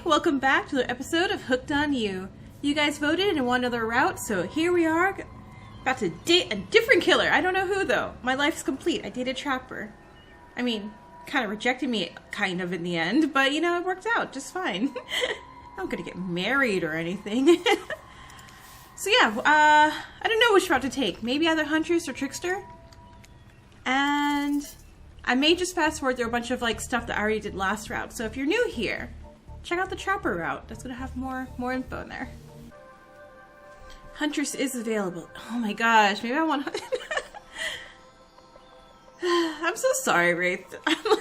welcome back to another episode of Hooked on You. You guys voted and want another route, so here we are, about to date a different killer. I don't know who though. My life's complete. I dated Trapper. I mean, kind of rejected me kind of in the end, but you know, it worked out just fine. I'm gonna get married or anything. So yeah, I don't know which route to take. Maybe either Huntress or Trickster. And I may just fast forward through a bunch of like stuff that I already did last route. So if you're new here, check out the Trapper route. That's gonna have more info in there. Huntress is available. Oh my gosh, maybe I want. I'm so sorry, Wraith. I'm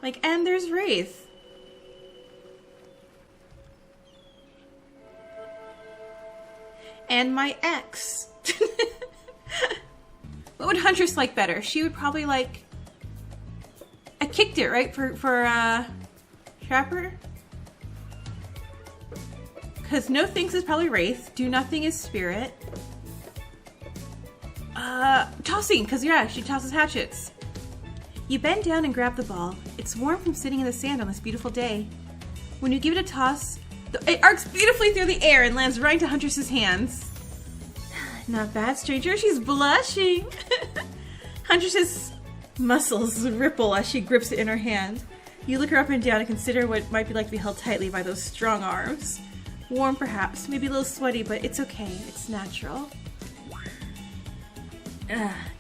like, and there's Wraith. And my ex. What would Huntress like better? She would probably like. I kicked it, right? For Trapper? Because no thanks is probably Wraith. Do nothing is Spirit. Tossing, because yeah, she tosses hatchets. You bend down and grab the ball. It's warm from sitting in the sand on this beautiful day. When you give it a toss, it arcs beautifully through the air and lands right into Huntress's hands. Not bad, stranger. She's blushing. Huntress's muscles ripple as she grips it in her hand. You look her up and down and consider what it might be like to be held tightly by those strong arms. Warm, perhaps. Maybe a little sweaty, but it's okay. It's natural.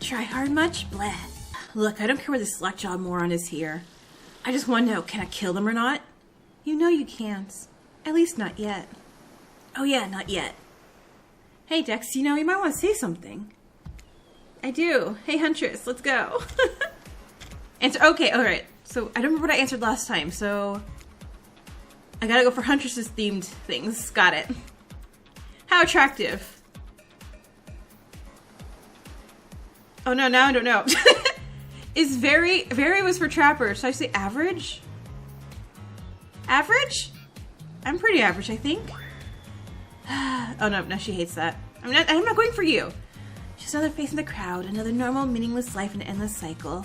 Try hard much? Bleh. Look, I don't care where this slackjawed moron is here. I just want to know, can I kill them or not? You know you can't. At least not yet. Oh yeah, not yet. Hey Dex, you know, you might want to say something. I do. Hey Huntress, let's go. Answer. Okay, alright. So, I don't remember what I answered last time, so... I gotta go for Huntress's themed things. Got it. How attractive. Oh no, now I don't know. Is very was for Trapper. Should I say average? Average? I'm pretty average, I think. Oh no, she hates that. I'm not going for you. Just another face in the crowd, another normal, meaningless life in an endless cycle.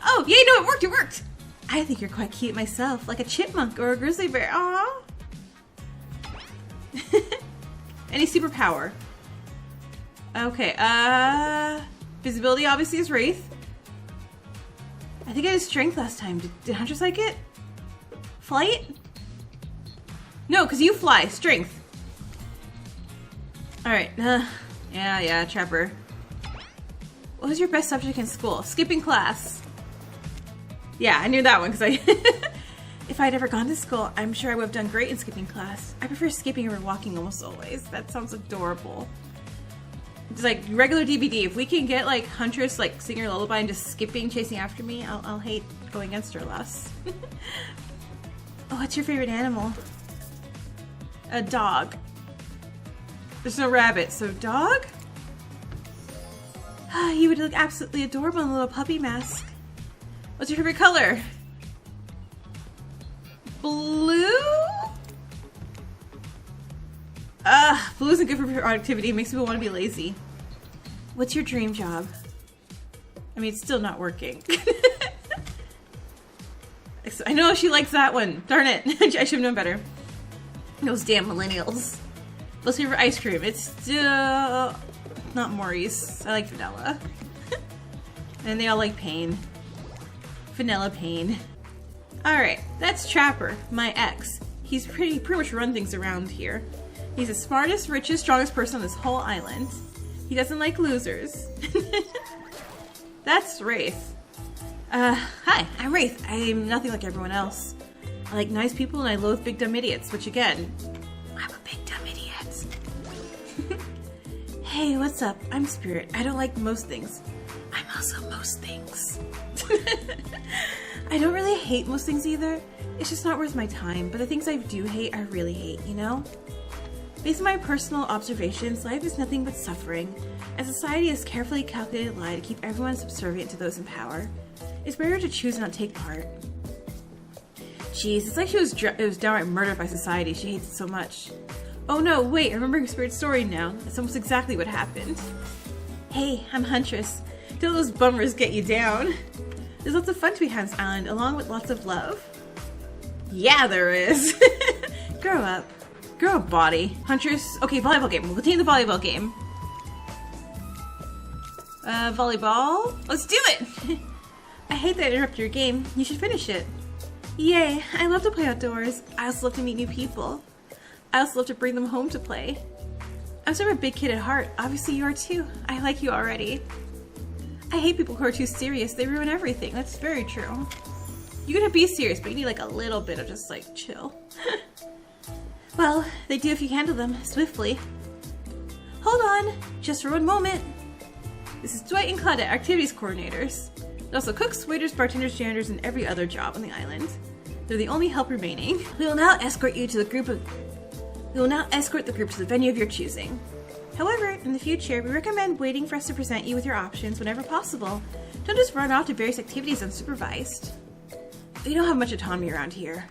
Oh, yeah, no, it worked! I think you're quite cute myself, like a chipmunk or a grizzly bear. Aww. Any superpower? Okay, visibility obviously is Wraith. I think I did strength last time. Did Huntress like it? Flight? No, because you fly. Strength. Alright, yeah, Trapper. What was your best subject in school? Skipping class. Yeah, I knew that one because if I'd ever gone to school, I'm sure I would have done great in skipping class. I prefer skipping over walking almost always. That sounds adorable. It's like regular DBD. If we can get like Huntress like singing her lullaby and just skipping, chasing after me, I'll hate going against her less. Oh, what's your favorite animal? A dog. There's no rabbit, so dog? You would look absolutely adorable in a little puppy mask. What's your favorite color? Blue? Blue isn't good for productivity. It makes people want to be lazy. What's your dream job? I mean, it's still not working. I know she likes that one. Darn it. I should have known better. Those damn millennials. What's your favorite ice cream? It's still not Maurice. I like vanilla. And they all like pain. Vanilla pain. Alright, that's Trapper, my ex. He's pretty much run things around here. He's the smartest, richest, strongest person on this whole island. He doesn't like losers. That's Wraith. Hi, I'm Wraith. I'm nothing like everyone else. I like nice people and I loathe big dumb idiots, which again, I'm a big dumb idiot. Hey, what's up? I'm Spirit. I don't like most things. I'm also most things. I don't really hate most things either. It's just not worth my time, but the things I do hate, I really hate, you know? Based on my personal observations, life is nothing but suffering, and society has carefully calculated lie to keep everyone subservient to those in power. It's better to choose and not take part. Jeez, it's like she was downright murdered by society. She hates it so much. Oh no, wait, I'm remembering Spirit's story now. That's almost exactly what happened. Hey, I'm Huntress. Don't those bummers get you down. There's lots of fun to be had on this island, along with lots of love. Yeah, there is. Grow up. Grow a body. Huntress. Okay, volleyball game. We'll continue the volleyball game. Volleyball? Let's do it! I hate that I interrupted your game. You should finish it. Yay, I love to play outdoors. I also love to meet new people. I also love to bring them home to play. I'm sort of a big kid at heart. Obviously you are too. I like you already. I hate people who are too serious. They ruin everything. That's very true. You gotta be serious, but you need like a little bit of just like chill. Well, they do if you handle them swiftly. Hold on, just for one moment. This is Dwight and Claudette, activities coordinators. They're also cooks, waiters, bartenders, janitors, and every other job on the island. They're the only help remaining. We will now escort the group to the venue of your choosing. However, in the future, we recommend waiting for us to present you with your options whenever possible. Don't just run off to various activities unsupervised. We don't have much autonomy around here.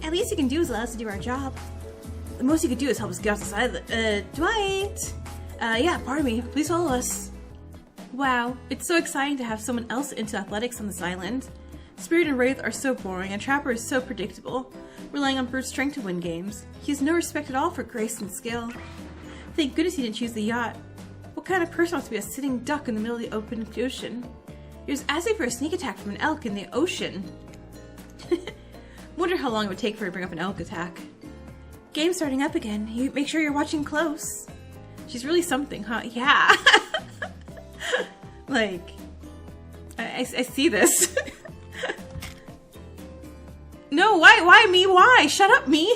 At least you can do is allow us to do our job. The most you could do is help us get off the side of the- Dwight! Yeah, pardon me. Please follow us. Wow, it's so exciting to have someone else into athletics on this island. Spirit and Wraith are so boring, and Trapper is so predictable, relying on brute strength to win games. He has no respect at all for grace and skill. Thank goodness he didn't choose the yacht. What kind of person wants to be a sitting duck in the middle of the open ocean? He was asking for a sneak attack from an elk in the ocean. Wonder how long it would take for her to bring up an elk attack. Game starting up again. You make sure you're watching close. She's really something, huh? Yeah. Like, I see this. No, why me? Why? Shut up, me!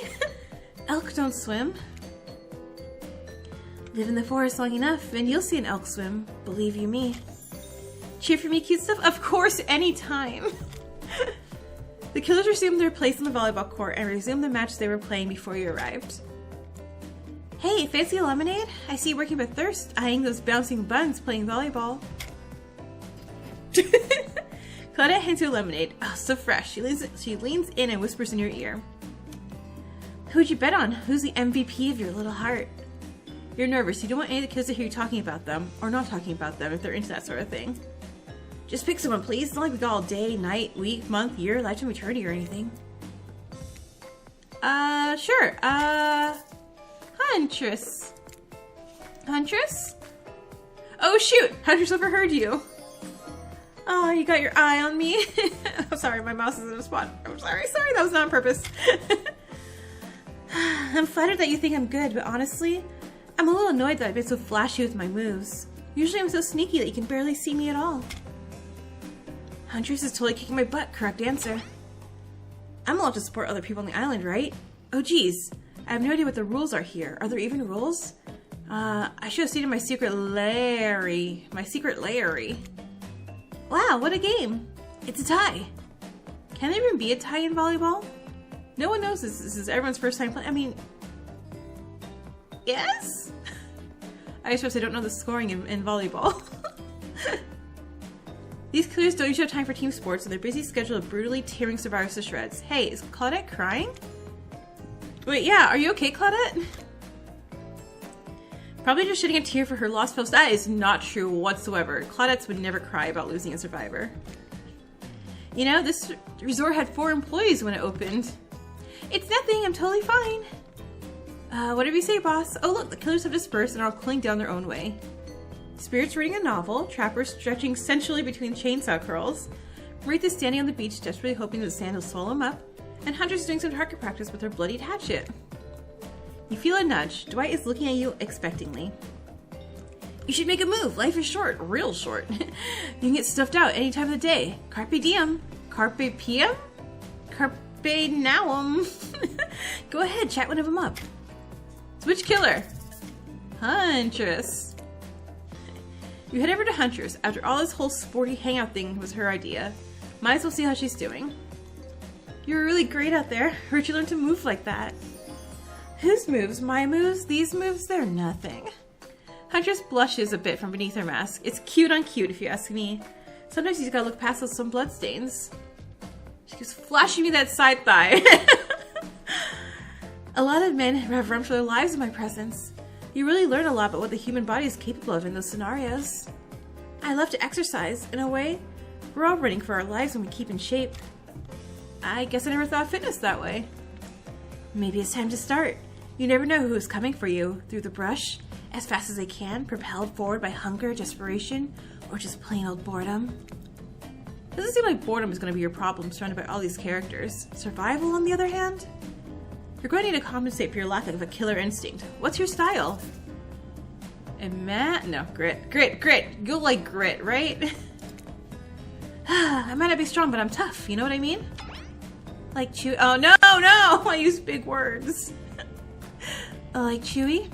Elk don't swim. Live in the forest long enough and you'll see an elk swim. Believe you me. Cheer for me, cute stuff? Of course, anytime. The killers resumed their place on the volleyball court and resumed the match they were playing before you arrived. Hey, fancy a lemonade? I see you working with thirst, eyeing those bouncing buns playing volleyball. Claudette hands you a lemonade. Oh, so fresh. She leans in and whispers in your ear. Who'd you bet on? Who's the MVP of your little heart? You're nervous. You don't want any of the kids to hear you talking about them, or not talking about them if they're into that sort of thing. Just pick someone, please. It's not like we got all day, night, week, month, year, lifetime, eternity, or anything. Sure. Huntress. Huntress? Oh, shoot! Huntress overheard you. Oh, you got your eye on me. I'm sorry, my mouse is in a spot. I'm sorry, that was not on purpose. I'm flattered that you think I'm good, but honestly, I'm a little annoyed that I've been so flashy with my moves. Usually I'm so sneaky that you can barely see me at all. Huntress is totally kicking my butt, correct answer. I'm allowed to support other people on the island, right? Oh geez, I have no idea what the rules are here. Are there even rules? I should have stayed in my secret Larry. Wow, what a game! It's a tie. Can there even be a tie in volleyball? No one knows this. This is everyone's first time playing. I mean, yes? I suppose I don't know the scoring in volleyball. These killers don't usually have time for team sports, so their busy schedule of brutally tearing survivors to shreds. Hey, is Claudette crying? Wait, yeah, are you okay, Claudette? Probably just shedding a tear for her lost post. That is not true whatsoever. Claudette would never cry about losing a survivor. You know, this resort had 4 employees when it opened. It's nothing, I'm totally fine. Whatever you say, boss. Oh look, the killers have dispersed and are all cooling down their own way. Spirit's reading a novel, Trapper stretching sensually between chainsaw curls. Wraith is standing on the beach desperately hoping that the sand will swallow him up, and Huntress is doing some target practice with her bloodied hatchet. You feel a nudge. Dwight is looking at you expectingly. You should make a move. Life is short. Real short. You can get stuffed out any time of the day. Carpe diem. Carpe diem? Carpe nauum. Go ahead, chat one of them up. Switch killer. Huntress. You head over to Huntress. After all, this whole sporty hangout thing was her idea. Might as well see how she's doing. You were really great out there. Where'd you learn to move like that? Whose moves? My moves? These moves? They're nothing. Huntress blushes a bit from beneath her mask. It's cute on cute, if you ask me. Sometimes you just gotta look past those some bloodstains. She keeps flashing me that side thigh. A lot of men have run for their lives in my presence. You really learn a lot about what the human body is capable of in those scenarios. I love to exercise. In a way, we're all running for our lives when we keep in shape. I guess I never thought of fitness that way. Maybe it's time to start. You never know who's coming for you through the brush, as fast as they can, propelled forward by hunger, desperation, or just plain old boredom. Doesn't seem like boredom is going to be your problem surrounded by all these characters. Survival, on the other hand? You're going to need to compensate for your lack of a killer instinct. What's your style? No, grit. Grit. You'll like grit, right? I might not be strong, but I'm tough. You know what I mean? Like Chewy. Oh, no! I use big words. Like Chewy?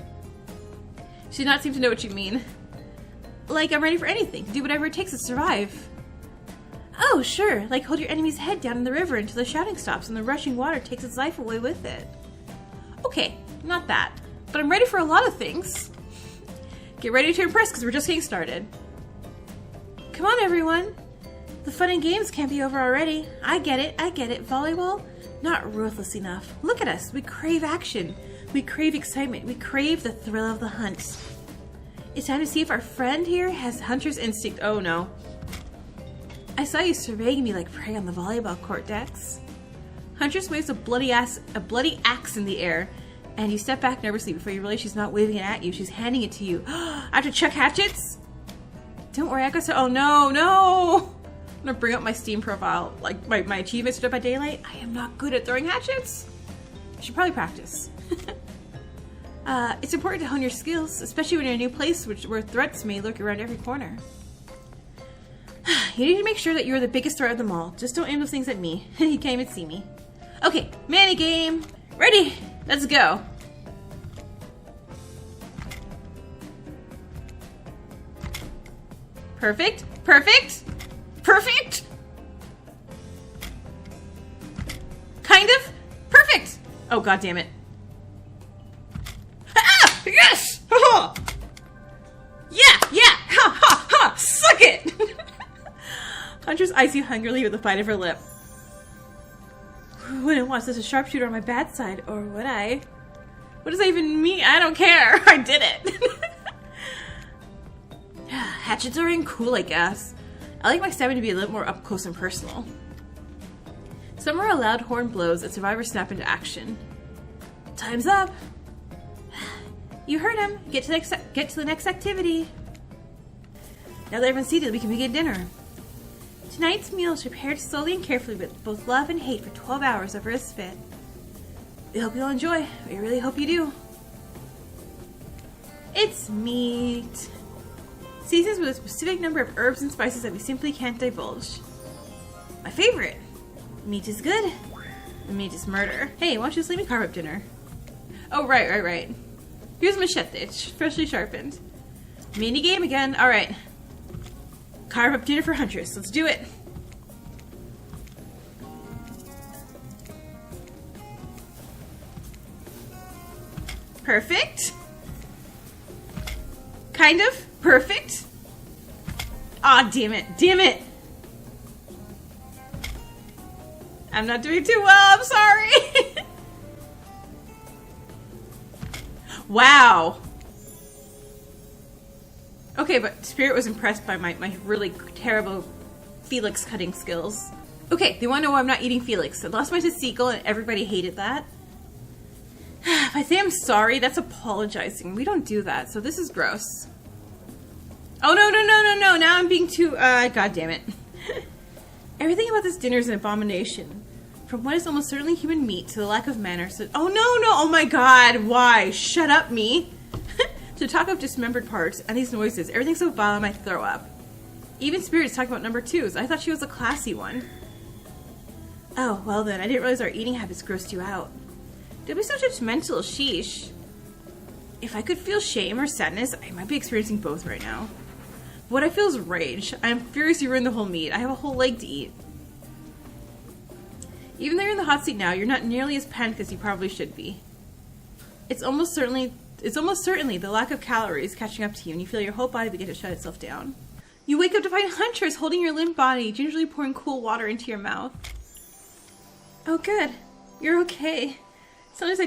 She did not seem to know what you mean. Like, I'm ready for anything. Do whatever it takes to survive. Oh, sure. Like, hold your enemy's head down in the river until the shouting stops and the rushing water takes its life away with it. Okay, not that. But I'm ready for a lot of things. Get ready to impress, because we're just getting started. Come on, everyone. The fun and games can't be over already. I get it. Volleyball? Not ruthless enough. Look at us. We crave action. We crave excitement. We crave the thrill of the hunt. It's time to see if our friend here has hunter's instinct. Oh, no. I saw you surveying me like prey on the volleyball court, Dex. Huntress waves a bloody axe in the air, and you step back nervously before you realize she's not waving it at you. She's handing it to you. I have to check hatchets? Don't worry, I got to. Oh, no. I'm gonna bring up my Steam profile, like my achievements Dead by Daylight. I am not good at throwing hatchets. I should probably practice. It's important to hone your skills, especially when you're in a new place where threats may lurk around every corner. You need to make sure that you're the biggest threat of them all. Just don't aim those things at me. You can't even see me. Okay, mini game. Ready? Let's go. Perfect. Kind of. Perfect. Oh, god damn it. Ah! Yes! Ha ha! Yeah! Ha! Suck it! Huntress eyes you hungrily with the bite of her lip. Wouldn't want such a sharpshooter on my bad side, or would I? What does that even mean? I don't care. I did it. Hatchets are cool, I guess. I like my stabbing to be a little more up close and personal. Somewhere a loud horn blows and survivors snap into action. Time's up. You heard him. Get to the next activity. Now that everyone's seated, we can begin dinner. Tonight's meal is prepared slowly and carefully with both love and hate for 12 hours over a spit. We hope you'll enjoy. We really hope you do. It's meat. Seasons with a specific number of herbs and spices that we simply can't divulge. My favorite. Meat is good. And meat is murder. Hey, why don't you just let me carve up dinner? Oh, right. Here's machete, freshly sharpened. Mini game again. Alright. Carve up dinner for Huntress. Let's do it. Perfect. Kind of. Perfect. Aw, damn it. I'm not doing too well. I'm sorry. Wow. Okay, but Spirit was impressed by my really terrible Felix cutting skills. Okay, they want to know why I'm not eating Felix. I lost my testicle and everybody hated that. If I say I'm sorry, that's apologizing. We don't do that, so this is gross. Oh, no. Now I'm being too, god damn it. Everything about this dinner is an abomination. From what is almost certainly human meat to the lack of manners. Oh, no. Oh my god, why? Shut up, me. To talk of dismembered parts and these noises, everything's so vile I might throw up. Even Spirit's talking about number 2s. I thought she was a classy one. Oh, well then, I didn't realize our eating habits grossed you out. Don't be so judgmental, sheesh. If I could feel shame or sadness, I might be experiencing both right now. What I feel is rage. I am furious you ruined the whole meat. I have a whole leg to eat. Even though you're in the hot seat now, you're not nearly as panicked as you probably should be. It's almost certainly the lack of calories catching up to you, and you feel your whole body begin to shut itself down. You wake up to find Huntress holding your limp body, gingerly pouring cool water into your mouth. Oh good, you're okay. Sometimes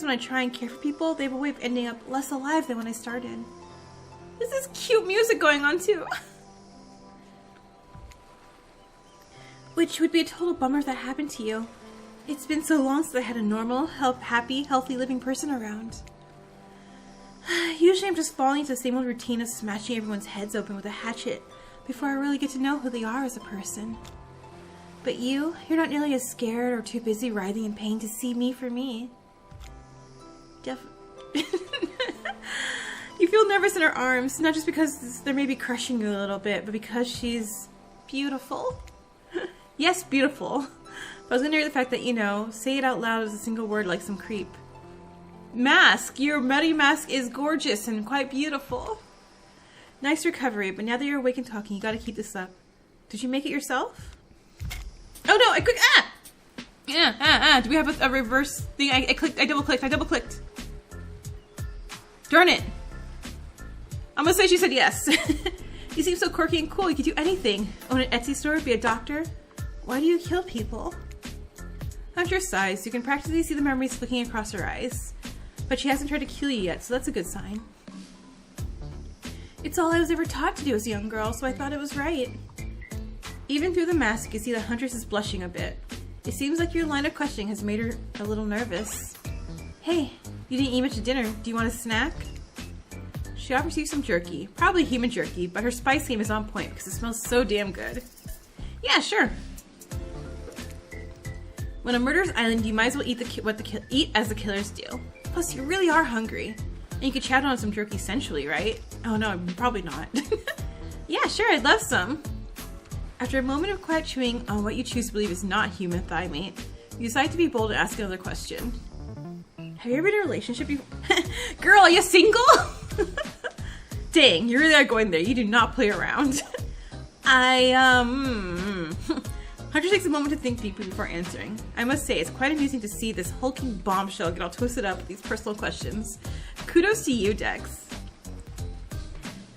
when I try and care for people, they have a way of ending up less alive than when I started. There's this cute music going on too. Which would be a total bummer if that happened to you. It's been so long since I had a normal, happy, healthy living person around. Usually I'm just falling into the same old routine of smashing everyone's heads open with a hatchet before I really get to know who they are as a person. But you're not nearly as scared or too busy writhing in pain to see me for me. You feel nervous in her arms, not just because they're maybe crushing you a little bit, but because she's beautiful. Yes, beautiful. But I was gonna hear the fact that, say it out loud as a single word like some creep. Mask! Your muddy mask is gorgeous and quite beautiful. Nice recovery, but now that you're awake and talking, you gotta keep this up. Did you make it yourself? Oh no, I clicked, Do we have a reverse thing? I double clicked. Darn it. I'm gonna say she said yes. You seem so quirky and cool, you could do anything. Own an Etsy store, be a doctor. Why do you kill people? Huntress sighs. You can practically see the memories flicking across her eyes. But she hasn't tried to kill you yet, so that's a good sign. It's all I was ever taught to do as a young girl, so I thought it was right. Even through the mask, you can see that Huntress is blushing a bit. It seems like your line of questioning has made her a little nervous. Hey, you didn't eat much at dinner. Do you want a snack? She offers you some jerky. Probably human jerky, but her spice game is on point because it smells so damn good. Yeah, sure. When a murderer's island, you might as well eat as the killers do. Plus, you really are hungry. And you could chow down on some jerky sensually, right? Oh no, probably not. Yeah, sure, I'd love some. After a moment of quiet chewing on what you choose to believe is not human thigh meat, you decide to be bold and ask another question. Have you ever been in a relationship before? Girl, are you single? Dang, you really are going there. You do not play around. Hunter takes a moment to think deeply before answering. I must say, it's quite amusing to see this hulking bombshell get all twisted up with these personal questions. Kudos to you, Dex.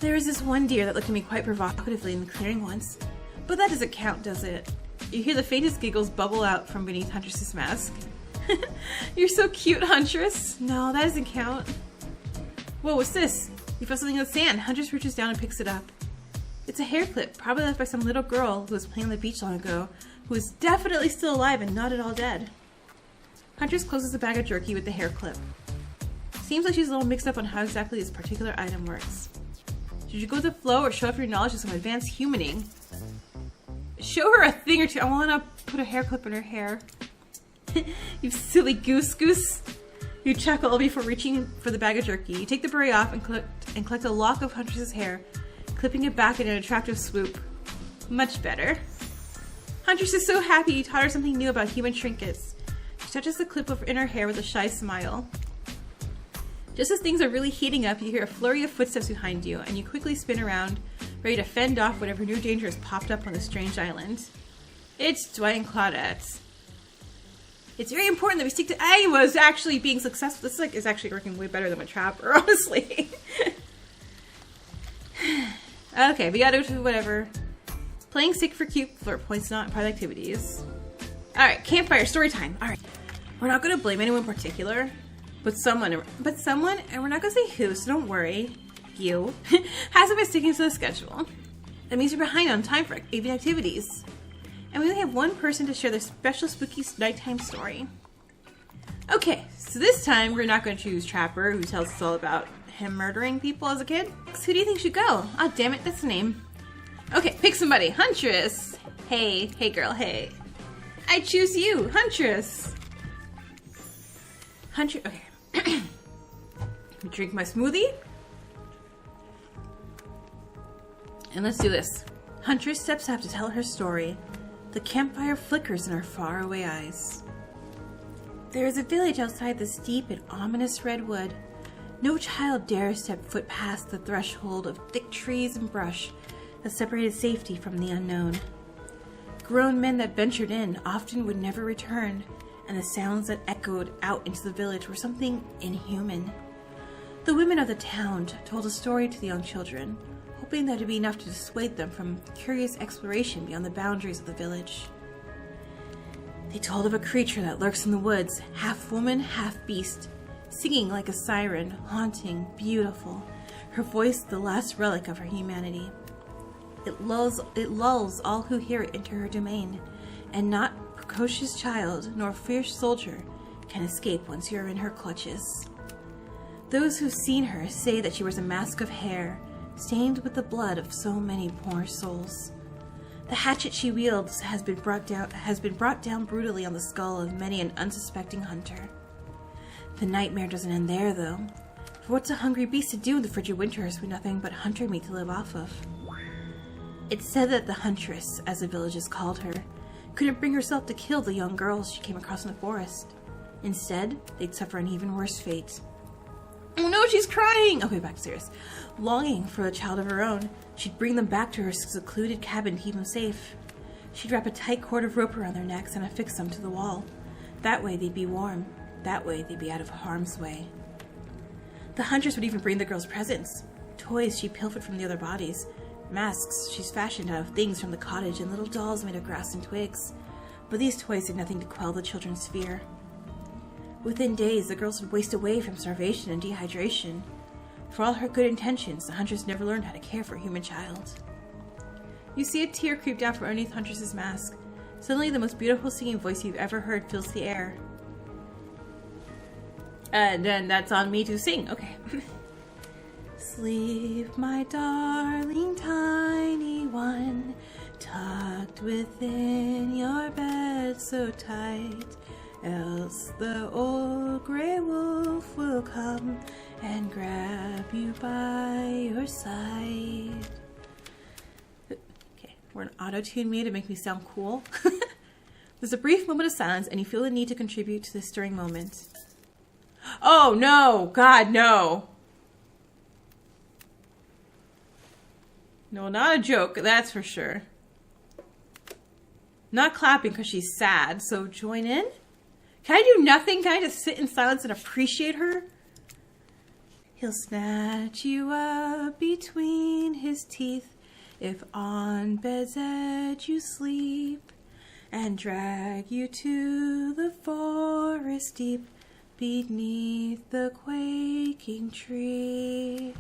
There was this one deer that looked at me quite provocatively in the clearing once. But that doesn't count, does it? You hear the faintest giggles bubble out from beneath Huntress's mask. You're so cute, Huntress. No, that doesn't count. Whoa, what's this? You feel something in the sand. Huntress reaches down and picks it up. It's a hair clip, probably left by some little girl who was playing on the beach long ago, who is definitely still alive and not at all dead. Huntress closes the bag of jerky with the hair clip. Seems like she's a little mixed up on how exactly this particular item works. Should you go with the flow or show off your knowledge of some advanced humaning? Show her a thing or two. I want to put a hair clip in her hair. You silly goose. You chuckle before reaching for the bag of jerky. You take the beret off and collect a lock of Huntress's hair, clipping it back in an attractive swoop. Much better. Huntress is so happy you taught her something new about human trinkets. She touches the clip in her hair with a shy smile. Just as things are really heating up, you hear a flurry of footsteps behind you, and you quickly spin around, ready to fend off whatever new danger has popped up on this strange island. It's Dwight and Claudette. It's very important that we stick to... I was actually being successful. This is actually working way better than my trapper, honestly. Okay, we gotta do whatever. Playing sick for cute flirt points, not part of the activities. Alright, campfire, story time. Alright. We're not gonna blame anyone in particular, but someone, and we're not gonna say who, so don't worry. You hasn't been sticking to the schedule. That means you're behind on time for evening activities. And we only have one person to share their special spooky nighttime story. Okay, so this time we're not going to choose Trapper, who tells us all about him murdering people as a kid. So who do you think should go? Oh, damn it, that's the name. Okay, pick somebody. Huntress. Hey girl, hey. I choose you, Huntress. Okay. Drink my smoothie. And let's do this. Huntress steps up to tell her story. The campfire flickers in her faraway eyes. There is a village outside the steep and ominous redwood. No child dares step foot past the threshold of thick trees and brush that separated safety from the unknown. Grown men that ventured in often would never return, and the sounds that echoed out into the village were something inhuman. The women of the town told a story to the young children, hoping that it would be enough to dissuade them from curious exploration beyond the boundaries of the village. They told of a creature that lurks in the woods, half woman, half beast, singing like a siren, haunting, beautiful, her voice the last relic of her humanity. It lulls all who hear it into her domain, and not precocious child nor fierce soldier can escape once you are in her clutches. Those who've seen her say that she wears a mask of hair, stained with the blood of so many poor souls. The hatchet she wields has been brought down brutally on the skull of many an unsuspecting hunter. The nightmare doesn't end there, though. For what's a hungry beast to do in the frigid winters with nothing but hunter meat to live off of? It's said that the Huntress, as the villagers called her, couldn't bring herself to kill the young girls she came across in the forest. Instead, they'd suffer an even worse fate. Oh no, she's crying! Okay, back to serious. Longing for a child of her own, she'd bring them back to her secluded cabin to keep them safe. She'd wrap a tight cord of rope around their necks and affix them to the wall. That way they'd be warm. That way they'd be out of harm's way. The Huntress would even bring the girls presents. Toys she pilfered from the other bodies. Masks she's fashioned out of things from the cottage and little dolls made of grass and twigs. But these toys did nothing to quell the children's fear. Within days, the girls would waste away from starvation and dehydration. For all her good intentions, the Huntress never learned how to care for a human child. You see a tear creep down from underneath Huntress's mask. Suddenly, the most beautiful singing voice you've ever heard fills the air. And then that's on me to sing. Okay. Sleep, my darling tiny one, tucked within your bed so tight. Else the old grey wolf will come and grab you by your side. Okay, we're gonna auto-tune me to make me sound cool. There's a brief moment of silence and you feel the need to contribute to this stirring moment. Oh no! God, no! No, not a joke, that's for sure. Not clapping because she's sad, so join in? Can I do nothing? Can I just sit in silence and appreciate her? He'll snatch you up between his teeth if on bed's edge you sleep, and drag you to the forest deep beneath the quaking tree.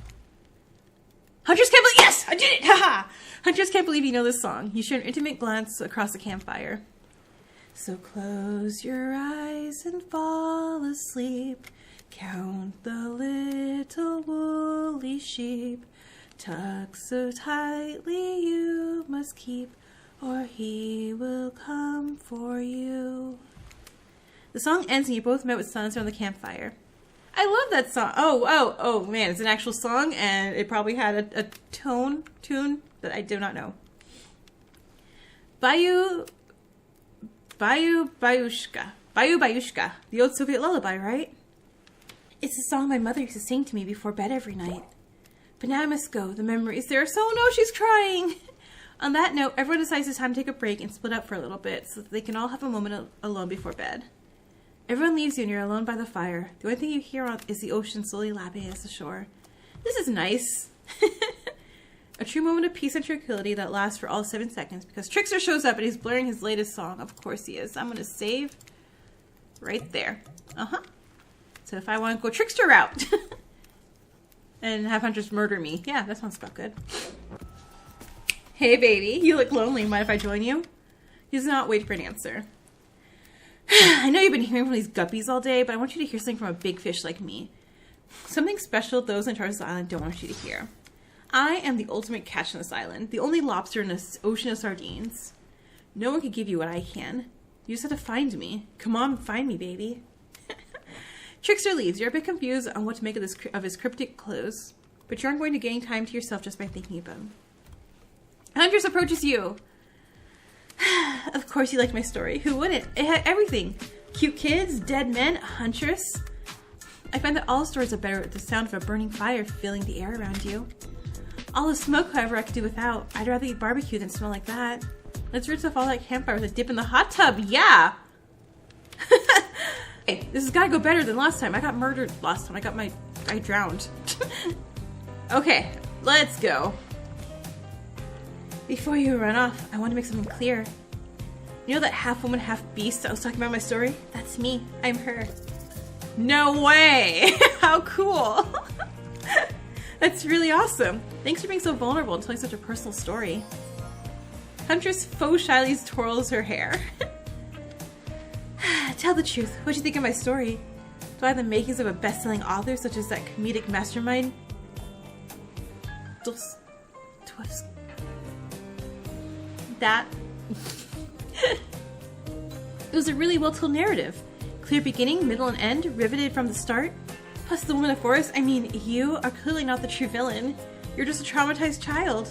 Huntress can't believe— yes! I did it! Haha! Huntress can't believe you know this song. You share an intimate glance across the campfire. So close your eyes and fall asleep. Count the little woolly sheep. Tucked so tightly you must keep, or he will come for you. The song ends and you both met with silence around the campfire. I love that song. Oh man, it's an actual song and it probably had a tune that I do not know. Bayushka, the old Soviet lullaby, right? It's the song my mother used to sing to me before bed every night. But now I must go. The memories there are so— no, she's crying. On that note, everyone decides it's time to take a break and split up for a little bit so that they can all have a moment alone before bed. Everyone leaves you and you're alone by the fire. The only thing you hear is the ocean slowly lapping against the shore. This is nice. A true moment of peace and tranquility that lasts for all 7 seconds because Trickster shows up and he's blaring his latest song. Of course he is. I'm going to save right there. So if I want to go Trickster route and have Huntress murder me. Yeah, that sounds about good. Hey baby, you look lonely. Mind if I join you? He does not wait for an answer. I know you've been hearing from these guppies all day, but I want you to hear something from a big fish like me. Something special those in charge of this island don't want you to hear. I am the ultimate catch on this island, the only lobster in an ocean of sardines. No one can give you what I can. You just have to find me. Come on, find me, baby. Trickster leaves. You're a bit confused on what to make of his cryptic clues, but you aren't going to gain time to yourself just by thinking about him. Huntress approaches you. Of course you liked my story. Who wouldn't? It had everything. Cute kids, dead men, a huntress. I find that all stories are better with the sound of a burning fire filling the air around you. All the smoke, however, I could do without. I'd rather eat barbecue than smell like that. Let's rinse off all that campfire with a dip in the hot tub. Yeah! Hey, this has got to go better than last time. I got murdered last time. I drowned. Okay, let's go. Before you run off, I want to make something clear. You know that half woman, half beast I was talking about in my story? That's me. I'm her. No way! How cool! That's really awesome. Thanks for being so vulnerable and telling such a personal story. Huntress faux shyly twirls her hair. Tell the truth. What do you think of my story? Do I have the makings of a best-selling author such as that comedic mastermind? That. It was a really well-told narrative. Clear beginning, middle, and end, riveted from the start. Plus the woman of forest, I mean, you are clearly not the true villain. You're just a traumatized child.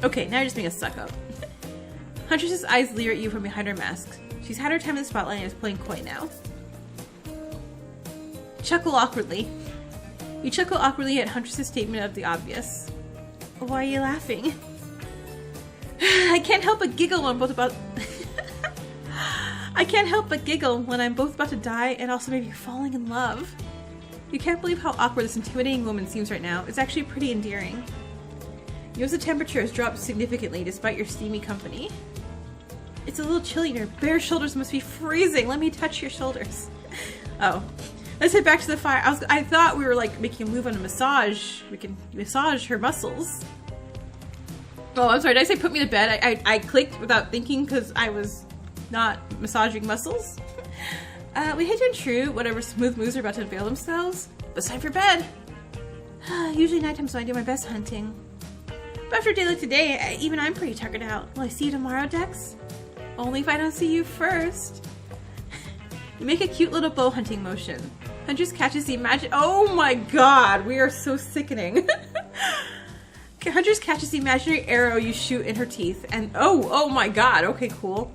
Okay, now you're just being a suck-up. Huntress's eyes leer at you from behind her mask. She's had her time in the spotlight and is playing coy now. Chuckle awkwardly. You chuckle awkwardly at Huntress's statement of the obvious. Why are you laughing? I can't help but giggle when I'm both about... I can't help but giggle when I'm both about to die and also maybe falling in love. You can't believe how awkward this intimidating woman seems right now. It's actually pretty endearing. You notice the temperature has dropped significantly despite your steamy company. It's a little chilly and your bare shoulders must be freezing. Let me touch your shoulders. Oh. Let's head back to the fire. I thought we were like making a move on a massage. We can massage her muscles. Oh, I'm sorry. Did I say put me to bed? I clicked without thinking because I was not massaging muscles. We hate to intrude whatever smooth moves are about to unveil themselves. But it's time for bed. Usually nighttime's when I do my best hunting. But after a day like today, even I'm pretty tuckered out. Will I see you tomorrow, Dex? Only if I don't see you first. You make a cute little bow hunting motion. Huntress catches the oh my god, we are so sickening. Okay, Huntress catches the imaginary arrow you shoot in her teeth, and oh my god, okay, cool.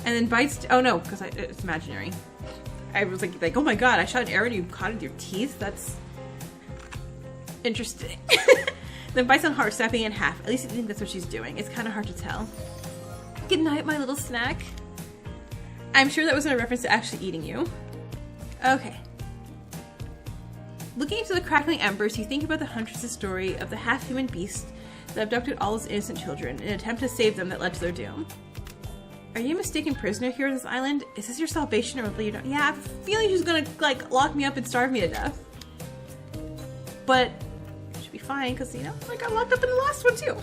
And then bites, oh no, because it's imaginary. I was like, oh my god, I shot an arrow and you caught it in your teeth? That's interesting. Then bites on heart, snapping it in half. At least I think that's what she's doing. It's kind of hard to tell. Good night, my little snack. I'm sure that wasn't a reference to actually eating you. Okay. Looking into the crackling embers, you think about the Huntress' story of the half-human beast that abducted all his innocent children in an attempt to save them that led to their doom. Are you a mistaken prisoner here on this island? Is this your salvation or will you not? Yeah, I have a feeling she's gonna, like, lock me up and starve me to death. But it should be fine, because, you know, I got locked up in the last one, too.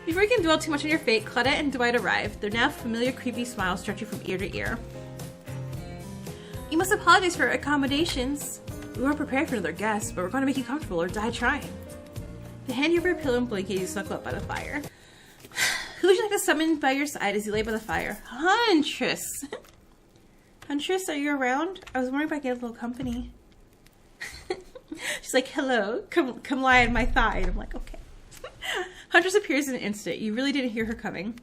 Before you can dwell too much on your fate, Claudette and Dwight arrive. Their now familiar creepy smiles stretching from ear to ear. You must apologize for our accommodations. We weren't prepared for another guest, but we're going to make you comfortable or die trying. They hand you over a pillow and blanket you snuggle up by the fire. Who would you like to summon by your side as you lay by the fire? Huntress! Huntress, are you around? I was wondering if I could get a little company. She's like, hello, come lie on my thigh. And I'm like, okay. Huntress appears in an instant. You really didn't hear her coming.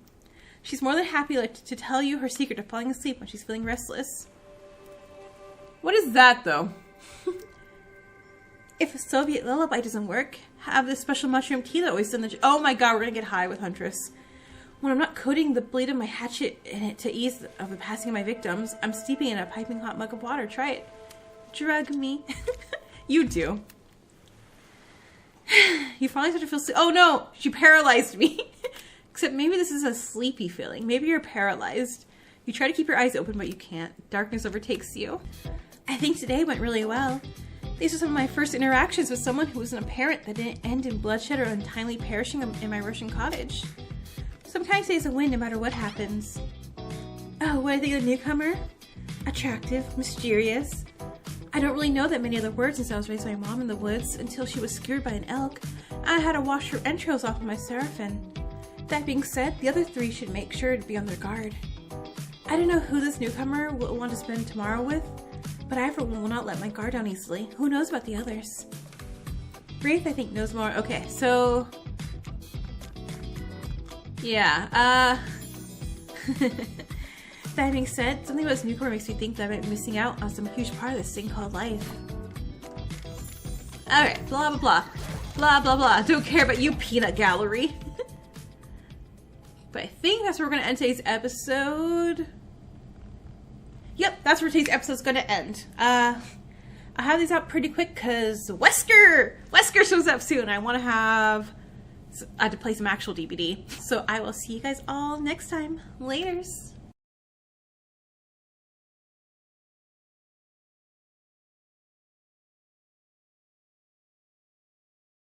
She's more than happy to tell you her secret to falling asleep when she's feeling restless. What is that, though? If a Soviet lullaby doesn't work, have this special mushroom tea that always done the... Oh my god, we're gonna get high with Huntress. When I'm not coating the blade of my hatchet in it to ease of the passing of my victims, I'm steeping it in a piping hot mug of water. Try it. Drug me. You do. You finally start to feel... Oh no! She paralyzed me! Except maybe this is a sleepy feeling. Maybe you're paralyzed. You try to keep your eyes open, but you can't. Darkness overtakes you. I think today went really well. These are some of my first interactions with someone who wasn't a parent that didn't end in bloodshed or untimely perishing in my Russian cottage. Some kind stays a win no matter what happens. Oh, what do I think of the newcomer? Attractive, mysterious. I don't really know that many other words since I was raised by my mom in the woods until she was skewered by an elk. I had to wash her entrails off of my seraphim. That being said, the other three should make sure to be on their guard. I don't know who this newcomer will want to spend tomorrow with, but I for one will not let my guard down easily. Who knows about the others? Wraith, I think, knows more. Okay, so... yeah, that being said, something about this newcomer makes me think that I might be missing out on some huge part of this thing called life. Alright, blah blah blah. Blah blah blah. Don't care about you, peanut gallery. But I think that's where we're going to end today's episode. Yep, that's where today's episode's going to end. I'll have these out pretty quick because Wesker shows up soon. I had to play some actual DBD. So I will see you guys all next time. Laters.